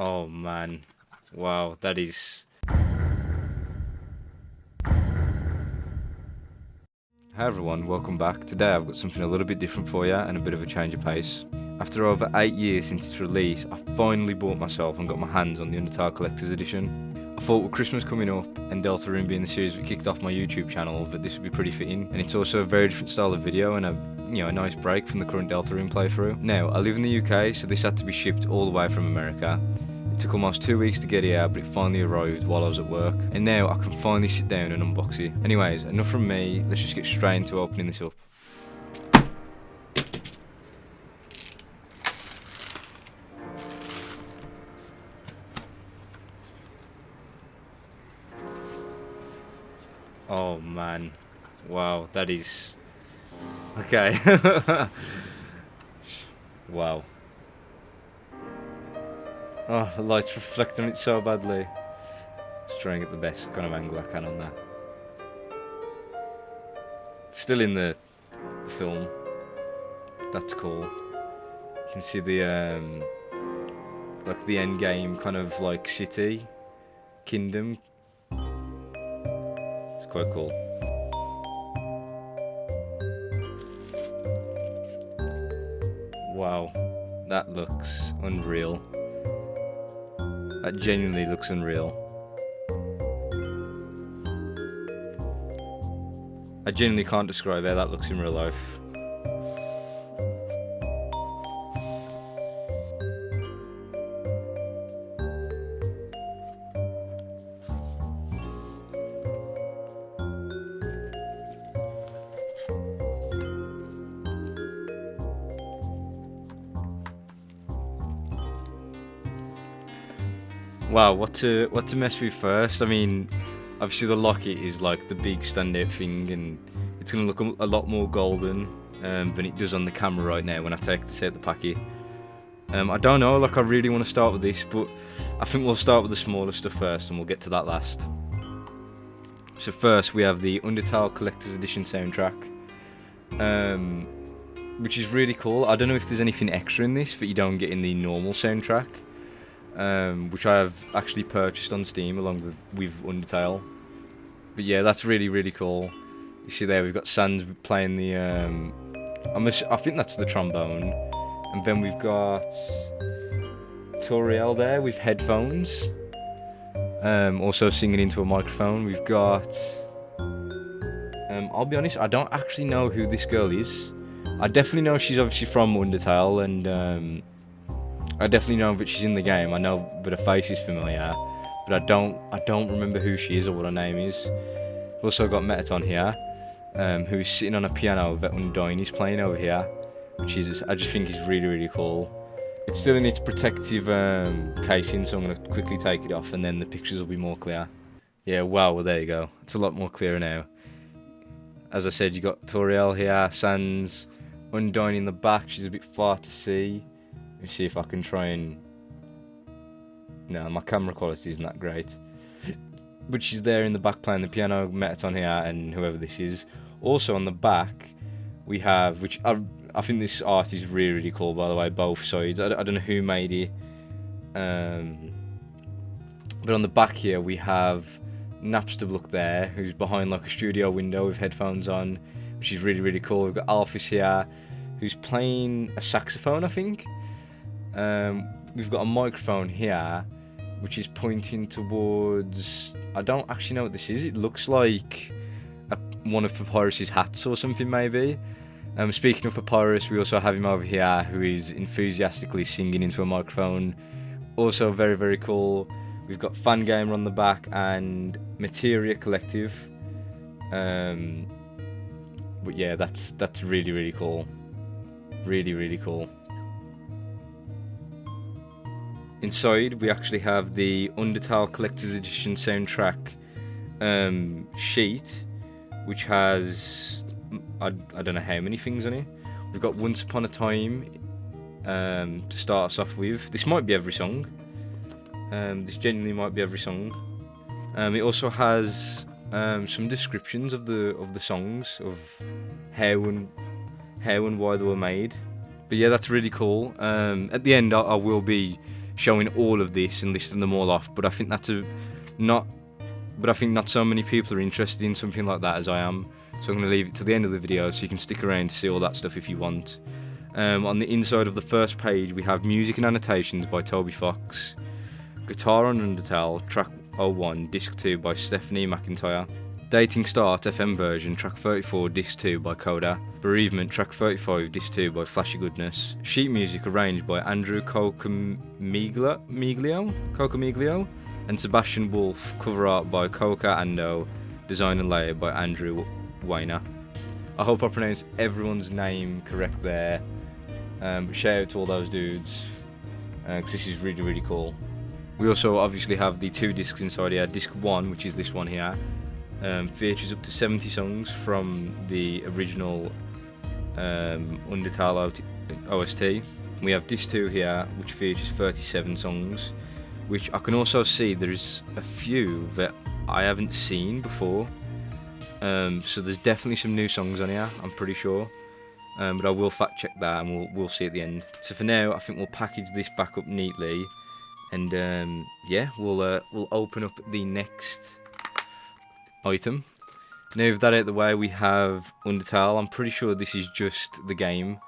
Oh man, wow, that is. Hi everyone, welcome back. Today I've got something a little bit different for you and a bit of a change of pace. After over 8 years since its release, I finally bought myself and got my hands on the Undertale Collector's Edition. I thought with Christmas coming up and Deltarune being the series that kicked off my YouTube channel that this would be pretty fitting, and it's also a very different style of video and a nice break from the current Deltarune playthrough. Now, I live in the UK, so this had to be shipped all the way from America. It took almost 2 weeks to get here, but it finally arrived while I was at work, and now I can finally sit down and unbox it. Anyways, enough from me, let's just get straight into opening this up. Oh man, wow, that is... Okay. Wow. Oh, the light's reflecting it so badly. Just trying to get the best kind of angle I can on that. Still in the film. That's cool. You can see the like the end game kind of like city, kingdom. It's quite cool. Wow, that looks unreal. That genuinely looks unreal. I genuinely can't describe how that looks in real life. Wow, what to mess with first? I mean, obviously the locket is like the big standout thing, and it's gonna look a lot more golden than it does on the camera right now when I take this out the packet. I don't know, like I really want to start with this, but I think we'll start with the smaller stuff first, and we'll get to that last. So first we have the Undertale Collector's Edition soundtrack, which is really cool. I don't know if there's anything extra in this that you don't get in the normal soundtrack. Which I have actually purchased on Steam along with Undertale. But yeah, that's really, really cool. You see there, we've got Sans playing the... I think that's the trombone. And then we've got Surreal there with headphones. Also singing into a microphone. We've got... I'll be honest, I don't actually know who this girl is. I definitely know she's obviously from Undertale, and... I definitely know that she's in the game. I know that her face is familiar, but I don't remember who she is or what her name is. We've also got Metaton here, who's sitting on a piano that Undyne is playing over here, which is I just think is really, really cool. It's still in its protective casing, so I'm gonna quickly take it off, and then the pictures will be more clear. Yeah, wow, well there you go. It's a lot more clearer now. As I said, you got Toriel here, Sans, Undyne in the back. She's a bit far to see. Let me see if I can try and... No, my camera quality isn't that great. But she's there in the back playing the piano, Metaton here, and whoever this is. Also on the back, we have... which I think this art is really, really cool, by the way, both sides. I don't know who made it. But on the back here, we have Napster Look there, who's behind like a studio window with headphones on, which is really, really cool. We've got Alphys here, who's playing a saxophone, I think. We've got a microphone here, which is pointing towards... I don't actually know what this is. It looks like one of Papyrus's hats or something, maybe. Speaking of Papyrus, we also have him over here, who is enthusiastically singing into a microphone. Also very, very cool. We've got Fangamer on the back and Materia Collective. But yeah, that's really, really cool. Really, really cool. Inside, we actually have the Undertale Collector's Edition soundtrack sheet, which has, I don't know how many things on it. We've got Once Upon a Time to start us off with. This might be every song. This genuinely might be every song. It also has some descriptions of the songs, of how and why they were made. But yeah, that's really cool. At the end, I will be showing all of this and listing them all off, but I think not so many people are interested in something like that as I am. So I'm going to leave it to the end of the video so you can stick around to see all that stuff if you want. On the inside of the first page we have music and annotations by Toby Fox, guitar on Undertale, track 01, disc 2 by Stephanie McIntyre, Dating Start FM version, track 34, disc 2 by Coda, Bereavement, track 35, disc 2 by Flashy Goodness, sheet music arranged by Andrew Cocamiglio, and Sebastian Wolf, cover art by Coca Ando, design and layout by Andrew Weiner. I hope I pronounced everyone's name correct there. But shout out to all those dudes, because this is really, really cool. We also obviously have the 2 discs inside here. Disc 1, which is this one here, features up to 70 songs from the original Undertale OST. We have disc 2 here, which features 37 songs, which I can also see there is a few that I haven't seen before. So there's definitely some new songs on here, I'm pretty sure. But I will fact check that and we'll see at the end. So for now, I think we'll package this back up neatly, and yeah, we'll open up the next item. Now with that out of the way, we have Undertale. I'm pretty sure this is just the game.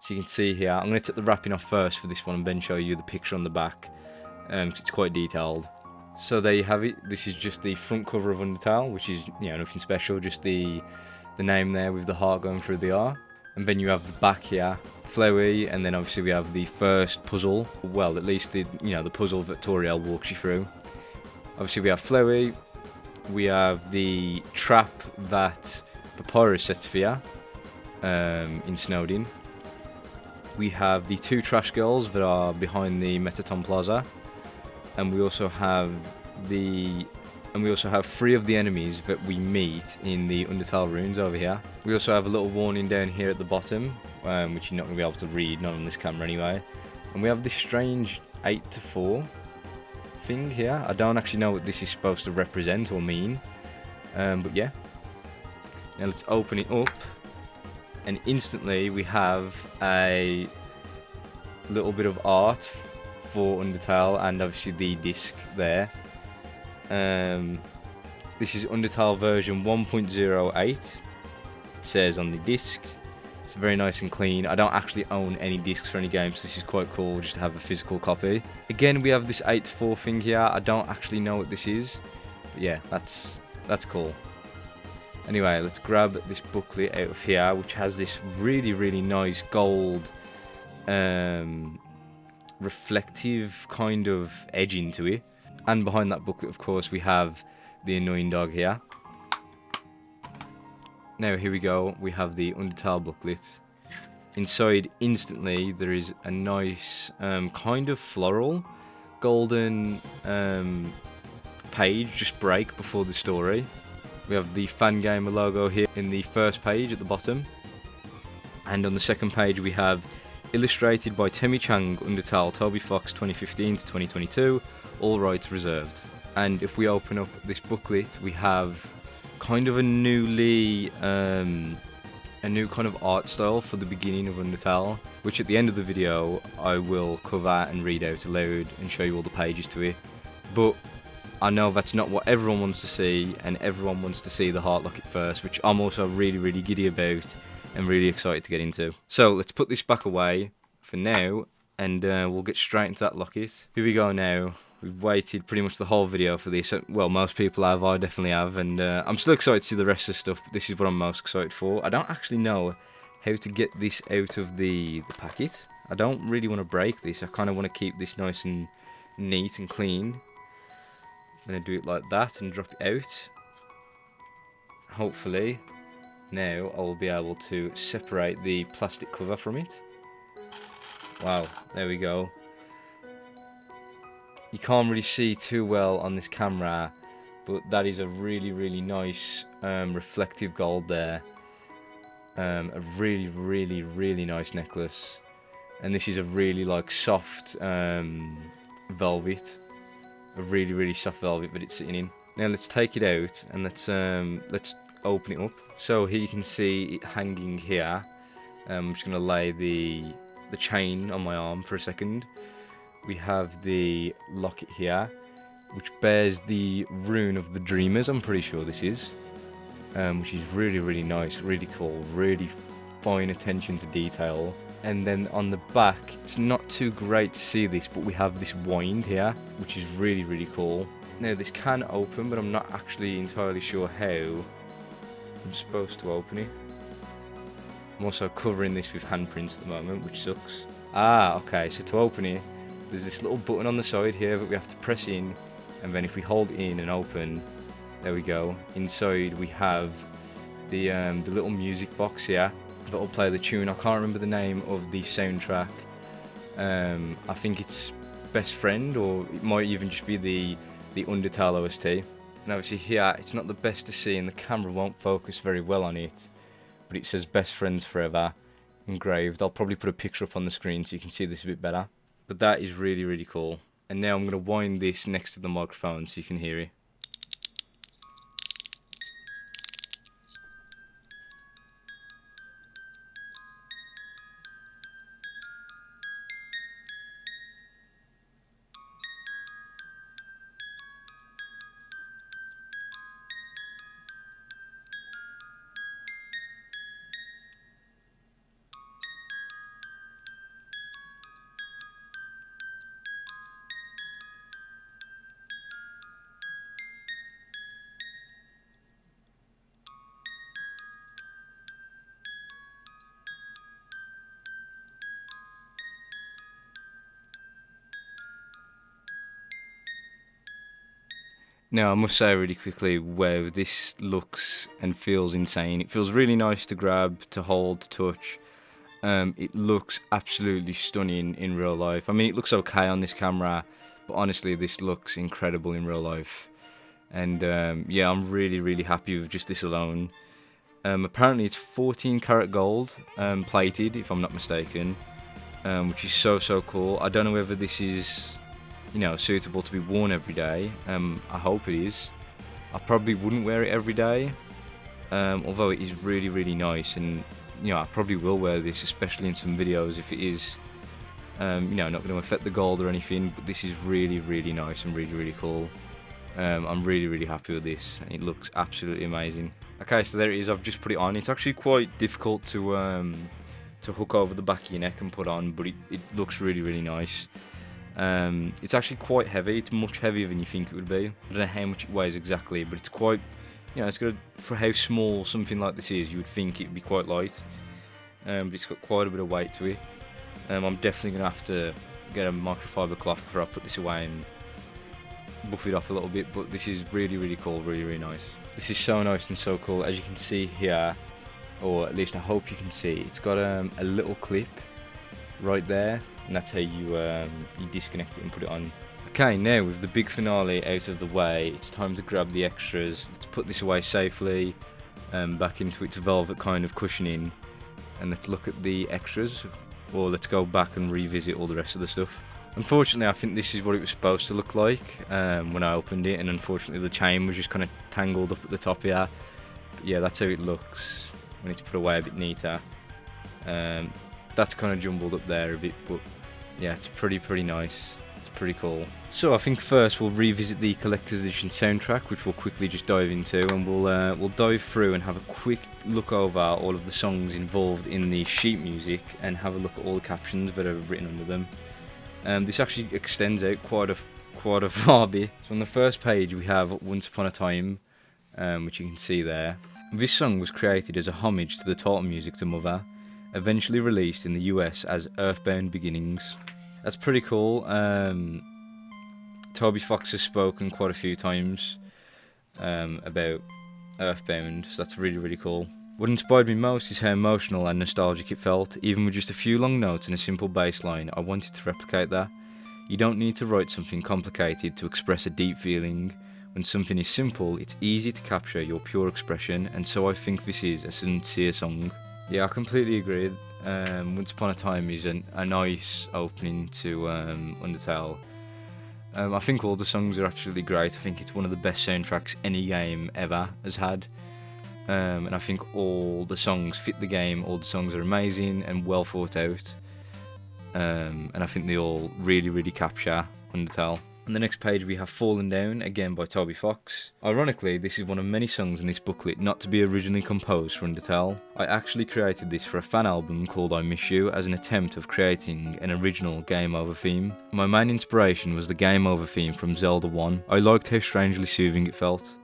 So you can see here, I'm going to take the wrapping off first for this one and then show you the picture on the back. It's quite detailed. So there you have it. This is just the front cover of Undertale, which is, you know, nothing special, just the name there with the heart going through the R. And then you have the back here, flowy, and then obviously we have the first puzzle. Well, at least the puzzle that Toriel walks you through. Obviously we have flowy. We have the trap that Papyrus sets for you in Snowdin. We have the 2 trash girls that are behind the Metaton Plaza, and we also have 3 of the enemies that we meet in the Undertale ruins over here. We also have a little warning down here at the bottom, which you're not going to be able to read, not on this camera anyway. And we have this strange 8 to 4 thing here. I don't actually know what this is supposed to represent or mean, but yeah. Now let's open it up, and instantly we have a little bit of art for Undertale and obviously the disc there. This is Undertale version 1.08. It says on the disc. It's very nice and clean. I don't actually own any discs for any games, so this is quite cool just to have a physical copy. Again, we have this 8 to 4 thing here. I don't actually know what this is, but yeah, that's cool. Anyway, let's grab this booklet out of here, which has this really, really nice gold reflective kind of edging to it. And behind that booklet, of course, we have the annoying dog here. Now here we go, we have the Undertale booklet. Inside, instantly, there is a nice kind of floral golden page just break before the story. We have the Fangamer logo here in the first page at the bottom. And on the second page we have illustrated by Temi Chang, Undertale, Toby Fox 2015 to 2022, all rights reserved. And if we open up this booklet, we have kind of a new kind of art style for the beginning of Undertale, which at the end of the video I will cover and read out aloud and show you all the pages to it. But I know that's not what everyone wants to see, and everyone wants to see the heart locket first, which I'm also really, really giddy about and really excited to get into. So let's put this back away for now, and we'll get straight into that locket. Here we go now. We've waited pretty much the whole video for this. Well, most people have, I definitely have, and I'm still excited to see the rest of the stuff, but this is what I'm most excited for. I don't actually know how to get this out of the packet. I don't really want to break this. I kind of want to keep this nice and neat and clean. I'm going to do it like that and drop it out. Hopefully, now I will be able to separate the plastic cover from it. Wow, there we go. You can't really see too well on this camera, but that is a really, really nice reflective gold there. A really, really, really nice necklace. And this is a really like soft velvet. A really, really soft velvet that it's sitting in. Now let's take it out and let's open it up. So here you can see it hanging here. I'm just going to lay the chain on my arm for a second. we have the locket here, which bears the rune of the dreamers, I'm pretty sure this is, which is really, really nice, really cool, really fine attention to detail. And then on the back, it's not too great to see this, but we have this wind here, which is really, really cool. Now this can open, but I'm not actually entirely sure how I'm supposed to open it. I'm also covering this with handprints at the moment, which sucks. Ah, okay, so to open it, there's this little button on the side here that we have to press in, and then if we hold it in and open, there we go. Inside we have the little music box here that will play the tune. I can't remember the name of the soundtrack. I think it's Best Friend, or it might even just be the Undertale OST. And obviously here, it's not the best to see and the camera won't focus very well on it, but it says Best Friends Forever engraved. I'll probably put a picture up on the screen so you can see this a bit better. But that is really, really cool. And now I'm going to wind this next to the microphone so you can hear it. Now, I must say really quickly, wow, this looks and feels insane. It feels really nice to grab, to hold, to touch. It looks absolutely stunning in real life. I mean, it looks okay on this camera, but honestly, this looks incredible in real life. And yeah, I'm really, really happy with just this alone. Apparently, it's 14 karat gold plated, if I'm not mistaken, which is so, so cool. I don't know whether this is, you know, suitable to be worn every day. I hope it is. I probably wouldn't wear it every day, although it is really, really nice, and you know, I probably will wear this, especially in some videos if it is, you know, not going to affect the gold or anything. But this is really, really nice and really, really cool. I'm really, really happy with this, and it looks absolutely amazing. Okay, so there it is. I've just put it on. It's actually quite difficult to hook over the back of your neck and put on, but it looks really, really nice. It's actually quite heavy. It's much heavier than you think it would be. I don't know how much it weighs exactly, but it's quite, you know, it's got for how small something like this is, you would think it would be quite light. But it's got quite a bit of weight to it. I'm definitely going to have to get a microfiber cloth before I put this away and buff it off a little bit, but this is really, really cool, really, really nice. This is so nice and so cool. As you can see here, or at least I hope you can see, it's got a little clip right there, and that's how you disconnect it and put it on. Okay, now with the big finale out of the way, it's time to grab the extras. Let's put this away safely, back into its velvet kind of cushioning, and let's look at the extras, or let's go back and revisit all the rest of the stuff. Unfortunately, I think this is what it was supposed to look like when I opened it, and unfortunately the chain was just kind of tangled up at the top here. But yeah, that's how it looks when it's put away a bit neater. That's kind of jumbled up there a bit, but yeah, it's pretty nice. It's pretty cool. So I think first we'll revisit the collector's edition soundtrack, which we'll quickly just dive into, and we'll dive through and have a quick look over all of the songs involved in the sheet music and have a look at all the captions that are written under them. This actually extends out quite a far bit. So on the first page we have Once Upon a Time, which you can see there. This song was created as a homage to the title music to Mother, eventually released in the US as Earthbound Beginnings. That's pretty cool. Toby Fox has spoken quite a few times about Earthbound, so that's really, really cool. What inspired me most is how emotional and nostalgic it felt. Even with just a few long notes and a simple bass line, I wanted to replicate that. You don't need to write something complicated to express a deep feeling. When something is simple, it's easy to capture your pure expression, and so I think this is a sincere song. Yeah, I completely agree. Once Upon a Time is a nice opening to Undertale. I think all the songs are absolutely great. I think it's one of the best soundtracks any game ever has had. And I think all the songs fit the game, all the songs are amazing and well thought out. and I think they all really capture Undertale. On the next page we have Fallen Down, again by Toby Fox. Ironically, this is one of many songs in this booklet not to be originally composed for Undertale. I actually created this for a fan album called I Miss You as an attempt of creating an original Game Over theme. My main inspiration was the Game Over theme from Zelda 1. I liked how strangely soothing it felt.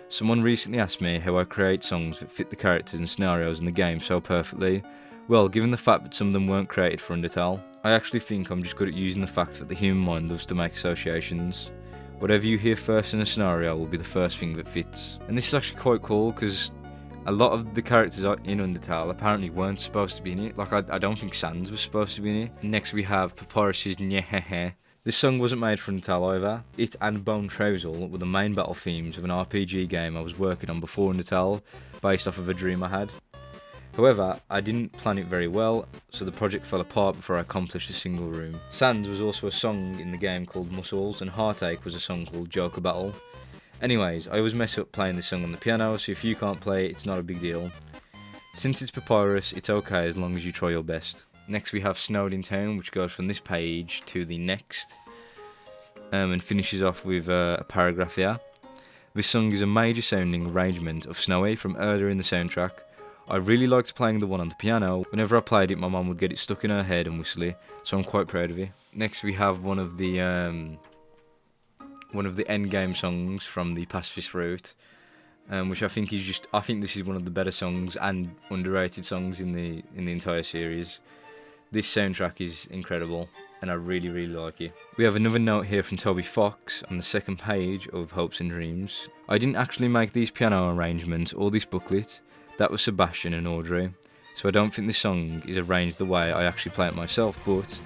Someone recently asked me how I create songs that fit the characters and scenarios in the game so perfectly. Well, given the fact that some of them weren't created for Undertale, I actually think I'm just good at using the fact that the human mind loves to make associations. Whatever you hear first in a scenario will be the first thing that fits. And this is actually quite cool because a lot of the characters in Undertale apparently weren't supposed to be in it. Like, I don't think Sans was supposed to be in it. Next we have Papyrus's Nyehehe. This song wasn't made for Undertale either. It and Bone Trousel were the main battle themes of an RPG game I was working on before Undertale, based off of a dream I had. However, I didn't plan it very well, so the project fell apart before I accomplished a single room. Sands was also a song in the game called Muscles, and Heartache was a song called Joker Battle. Anyways, I always mess up playing this song on the piano, so if you can't play it, it's not a big deal. Since it's Papyrus, it's okay as long as you try your best. Next we have Snowed in Town, which goes from this page to the next, and finishes off with a paragraph here. This song is a major sounding arrangement of Snowy from earlier in the soundtrack. I really liked playing the one on the piano. Whenever I played it, my mum would get it stuck in her head and whistle it, so I'm quite proud of it. Next we have one of the endgame songs from the Pacifist Route, which I think this is one of the better songs and underrated songs in the entire series. This soundtrack is incredible, and I really like it. We have another note here from Toby Fox on the second page of Hopes and Dreams. I didn't actually make these piano arrangements or this booklet. That was Sebastian and Audrey, so I don't think this song is arranged the way I actually play it myself, but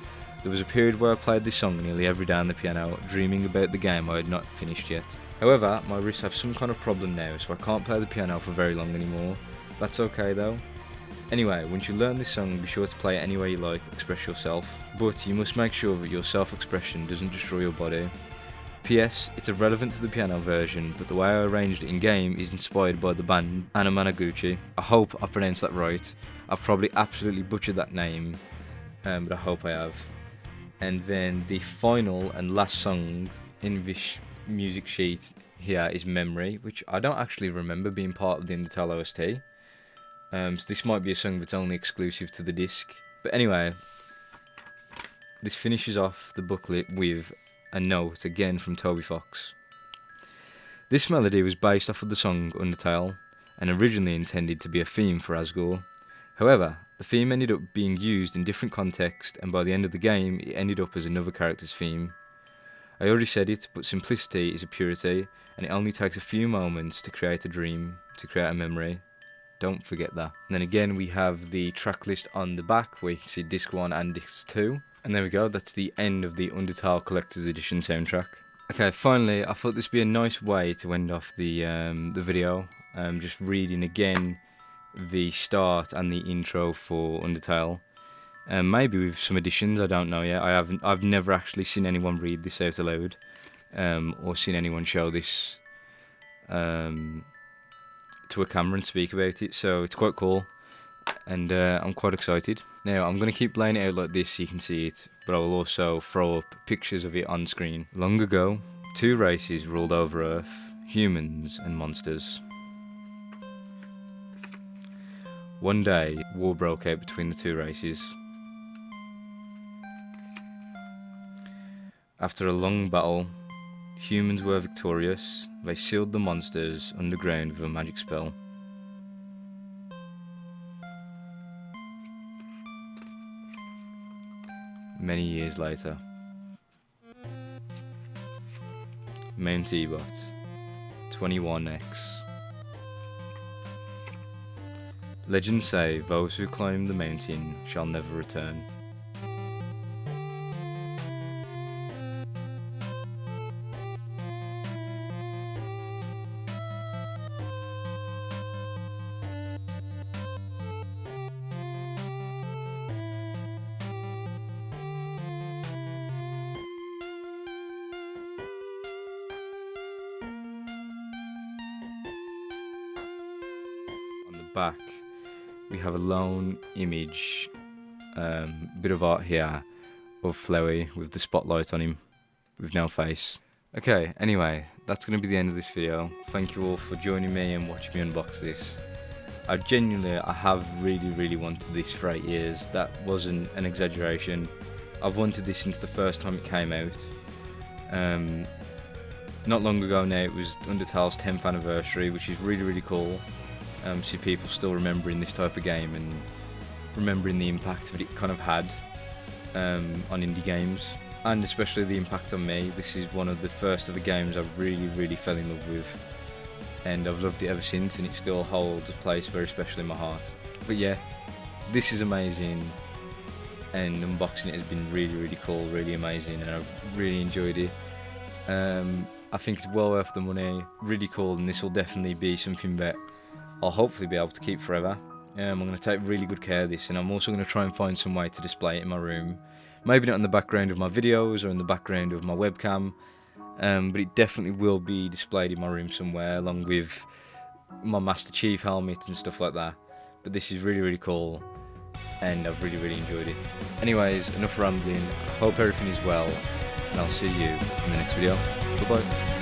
there was a period where I played this song nearly every day on the piano, dreaming about the game I had not finished yet. However, my wrists have some kind of problem now, so I can't play the piano for very long anymore. That's okay though. Anyway, once you learn this song, be sure to play it any way you like, express yourself, but you must make sure that your self-expression doesn't destroy your body. P.S. It's irrelevant to the piano version, but the way I arranged it in-game is inspired by the band Anamanaguchi. I hope I pronounced that right. I've probably absolutely butchered that name, but I hope I have. And then the final and last song in this music sheet here is Memory, which I don't actually remember being part of the Undertale OST. So this might be a song that's only exclusive to the disc. But anyway, this finishes off the booklet with a note again from Toby Fox. This melody was based off of the song Undertale and originally intended to be a theme for Asgore. However, the theme ended up being used in different contexts, and by the end of the game it ended up as another character's theme. I already said it, but simplicity is a purity, and it only takes a few moments to create a dream, to create a memory. Don't forget that. And then again we have the track list on the back where you can see disc 1 and disc 2. And there we go, that's the end of the Undertale Collector's Edition soundtrack. Okay, finally, I thought this would be a nice way to end off the video. Just reading again the start and the intro for Undertale. Maybe with some additions, I don't know yet. I've never actually seen anyone read this out aloud, or seen anyone show this to a camera and speak about it, so it's quite cool. And I'm quite excited. Now I'm going to keep laying it out like this so you can see it, but I will also throw up pictures of it on screen. Long ago, two races ruled over Earth, humans and monsters. One day, war broke out between the two races. After a long battle, humans were victorious. They sealed the monsters underground with a magic spell. Many years later, Mount Ebot, 21X. Legends say those who climb the mountain shall never return. Back we have a lone image, bit of art here of Flowey with the spotlight on him with no face. Okay, anyway, that's going to be the end of this video. Thank you all for joining me and watching me unbox this. I have really wanted this for 8 years. That wasn't an exaggeration. I've wanted this since the first time it came out. Not long ago now, it was Undertale's 10th anniversary, which is really cool. See people still remembering this type of game and remembering the impact that it kind of had on indie games, and especially the impact on me. This is one of the first of the games I really fell in love with, and I've loved it ever since, and it still holds a place very special in my heart. But yeah, this is amazing, and unboxing it has been really cool, really amazing, and I've really enjoyed it. I think it's well worth the money, really cool, and this will definitely be something that I'll hopefully be able to keep forever. I'm going to take really good care of this, and I'm also going to try and find some way to display it in my room. Maybe not in the background of my videos or in the background of my webcam, but it definitely will be displayed in my room somewhere, along with my Master Chief helmet and stuff like that. But this is really cool, and I've really enjoyed it. Anyways, enough rambling. I hope everything is well, and I'll see you in the next video. Bye bye.